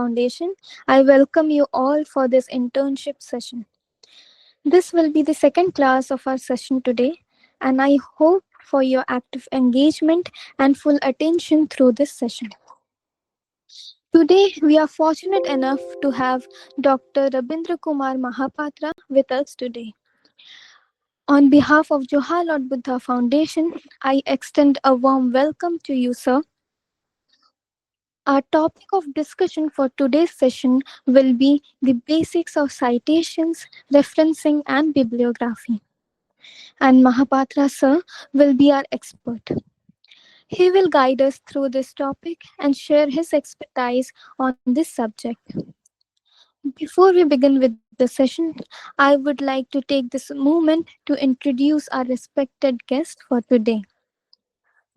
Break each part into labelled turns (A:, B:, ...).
A: Foundation, I welcome you all for this internship session. This will be the second class of our session today, and I hope for your active engagement and full attention through this session. Today, we are fortunate enough to have Dr. Rabindra Kumar Mahapatra with us today. On behalf of Johar Lord Buddha Foundation, I extend a warm welcome to you, sir. Our topic of discussion for today's session will be the basics of citations, referencing, and bibliography. And Mahapatra sir will be our expert. He will guide us through this topic and share his expertise on this subject. Before we begin with the session, I would like to take this moment to introduce our respected guest for today.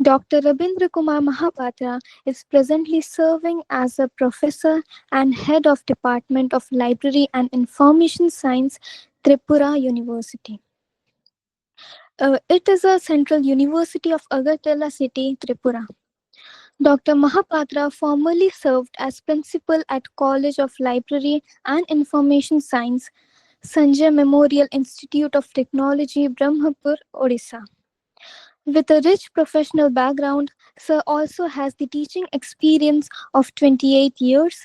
A: Dr. Rabindra Kumar Mahapatra is presently serving as a professor and head of Department of Library and Information Science, Tripura University. It is a central university of Agartala city, Tripura. Dr. Mahapatra formerly served as principal at College of Library and Information Science, Sanjay Memorial Institute of Technology, Brahmapur, Odisha. With a rich professional background, Sir also has the teaching experience of 28 years,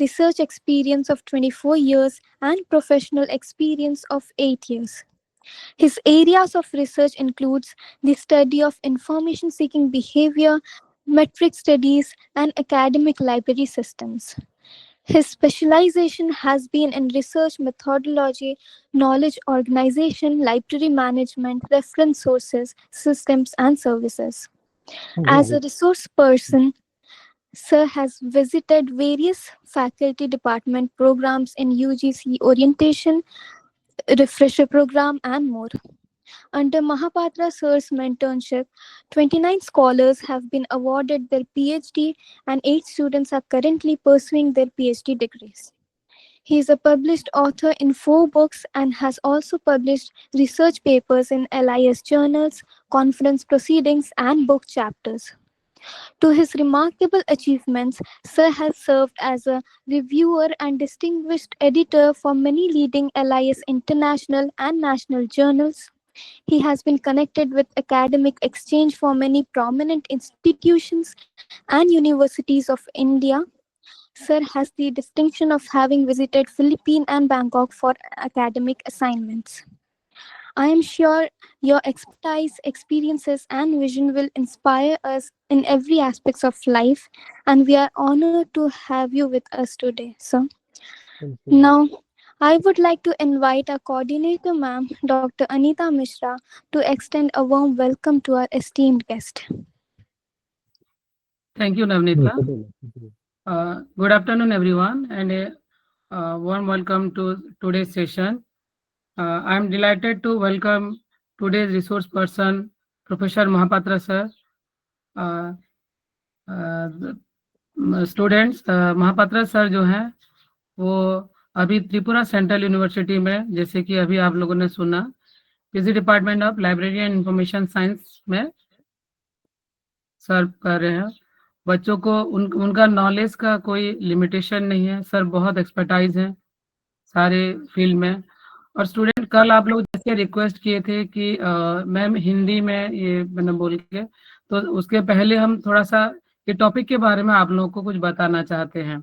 A: research experience of 24 years, and professional experience of 8 years. His areas of research includes the study of information-seeking behavior, metric studies, and academic library systems. His specialization has been in research methodology, knowledge organization, library management, reference sources, systems, and services. As a resource person, Sir has visited various faculty department programs in UGC orientation, refresher program, and more. Under Mahapatra Sir's mentorship, 29 scholars have been awarded their PhD and 8 students are currently pursuing their PhD degrees. He is a published author in 4 books and has also published research papers in LIS journals, conference proceedings, and book chapters. To his remarkable achievements, Sir has served as a reviewer and distinguished editor for many leading LIS international and national journals. He has been connected with academic exchange for many prominent institutions and universities of India. Sir has the distinction of having visited Philippines and Bangkok for academic assignments. I am sure your expertise, experiences, and vision will inspire us in every aspect of life, and we are honored to have you with us today, sir. Now, I would like to invite our coordinator, ma'am, Dr. Anita Mishra, to extend a warm welcome to our esteemed guest.
B: Thank you, Navneeta. Good afternoon, everyone, and a warm welcome to today's session. I am delighted to welcome today's resource person, Professor Mahapatra sir. Students, Mahapatra sir जो हैं वो अभी Tripura central university में, जैसे कि अभी आप लोगों ने सुना, PG department of library and information science में सर्व कर रहे हैं। बच्चों को उनका नॉलेज का कोई लिमिटेशन नहीं है। सर बहुत एक्सपर्टाइज हैं सारे फील्ड में। और स्टूडेंट, कल आप लोग जैसे रिक्वेस्ट किए थे कि मैम हिंदी में ये मैंने बोल के, तो उसके पहले हम थोड़ा सा ये टॉपिक के बारे में आप लोगों को कुछ बताना चाहते हैं।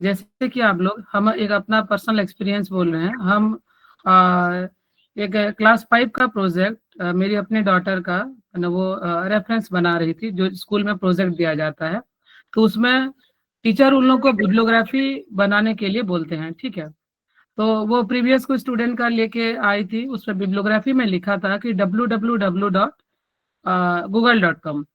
B: जैसे कि आप लोग, हम एक अपना पर्सनल एक्सपीरियंस बोल रहे हैं। हम एक क्लास 5 का प्रोजेक्ट मेरी अपने डॉटर का वो रेफरेंस बना रही थी, जो स्कूल में प्रोजेक्ट दिया जाता है। तो उसमें टीचर उन लोगों को बिब्लियोग्राफी बनाने के लिए बोलते हैं, ठीक है। तो वो प्रीवियस कोई स्टूडेंट का लेके आई थी, उस पर बिब्लियोग्राफी में लिखा था कि www.google.com।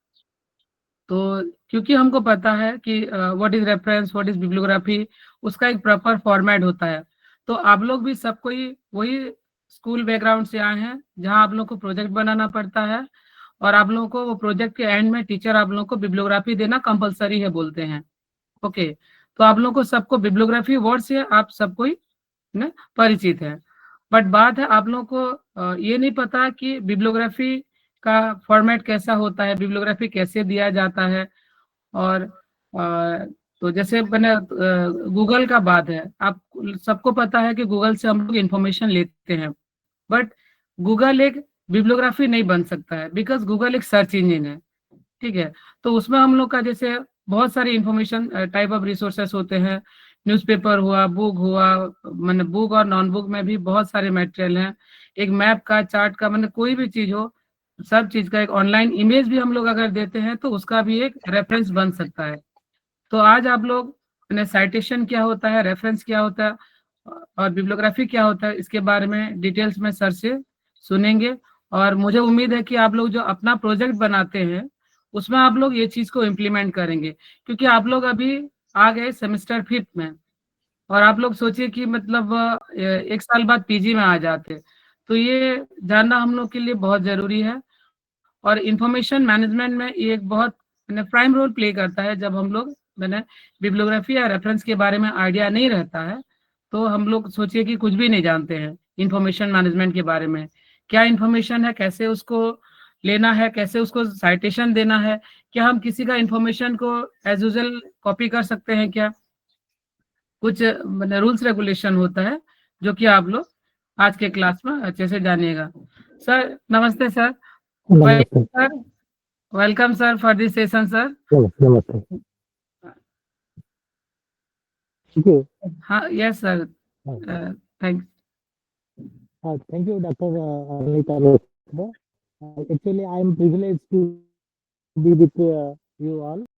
B: तो क्योंकि हमको पता है कि what is reference, what is bibliography, उसका एक प्रॉपर फॉर्मेट होता है। तो आप लोग भी सब कोई वही स्कूल बैकग्राउंड से आए हैं, जहां आप लोग को प्रोजेक्ट बनाना पड़ता है, और आप लोगों को वो प्रोजेक्ट के एंड में टीचर आप लोगों को बिब्लियोग्राफी देना कंपलसरी है बोलते हैं। ओके, तो आप लोगों को सबको बिब्लियोग्राफी वर्ड से आप सब कोई परिचित है। बट बात है आप लोगों को ये नहीं पता कि बिब्लियोग्राफी का फॉर्मेट कैसा होता है, बिब्लियोग्राफी कैसे दिया जाता है, और तो जैसे मैंने गूगल का बात है, आप सबको पता है कि गूगल से हम लोग इंफॉर्मेशन लेते हैं, बट गूगल एक बिब्लियोग्राफी नहीं बन सकता है, बिकॉज गूगल एक सर्च इंजन है, ठीक है। तो उसमें हम लोग का जैसे बहुत सारी इंफॉर्मेशन टाइप ऑफ रिसोर्सेस होते हैं, न्यूज़पेपर हुआ, बुक हुआ, मैंने बुक और नॉन बुक में भी बहुत सारे मटेरियल हैं, एक मैप का, चार्ट का, मैंने कोई भी चीज हो, सब चीज का एक ऑनलाइन इमेज भी हम लोग अगर देते हैं तो उसका भी एक रेफरेंस बन सकता है। तो आज आप लोग मैंने साइटेशन क्या होता है, रेफरेंस क्या होता है और बिब्लियोग्राफी क्या होता है, इसके बारे में डिटेल्स में सर से सुनेंगे। और मुझे उम्मीद है कि आप लोग जो अपना प्रोजेक्ट बनाते हैं उसमें आप लोग ये चीज को इम्प्लीमेंट करेंगे, क्योंकि आप लोग अभी आ गए सेमेस्टर 5th में, और आप लोग सोचिए कि मतलब एक साल बाद पीजी में आ जाते, तो ये जानना हम लोग के लिए बहुत जरूरी है। और इंफॉर्मेशन मैनेजमेंट में ये एक बहुत प्राइम रोल प्ले करता है। जब हम लोग मैंने बिब्लियोग्राफी या रेफरेंस के बारे में आइडिया नहीं रहता है, तो हम लोग सोचिए कि कुछ भी नहीं जानते हैं इंफॉर्मेशन मैनेजमेंट के बारे में, क्या इंफॉर्मेशन है, कैसे उसको लेना है, कैसे उसको साइटेशन देना है, क्या हम किसी का इंफॉर्मेशन को एज यूजल कॉपी कर सकते हैं क्या, कुछ रूल्स रेगुलेशन होता है जो कि आप लोग आज के क्लास में अच्छे से जानिएगा। सर नमस्ते सर।
C: नमस्ते
B: sir welcome sir for this session sir.
C: नमस्ते ठीक है।
B: हाँ yes sir, thanks.
C: Thank you, Dr. Anita Rosner. Actually, I am privileged to be with you all.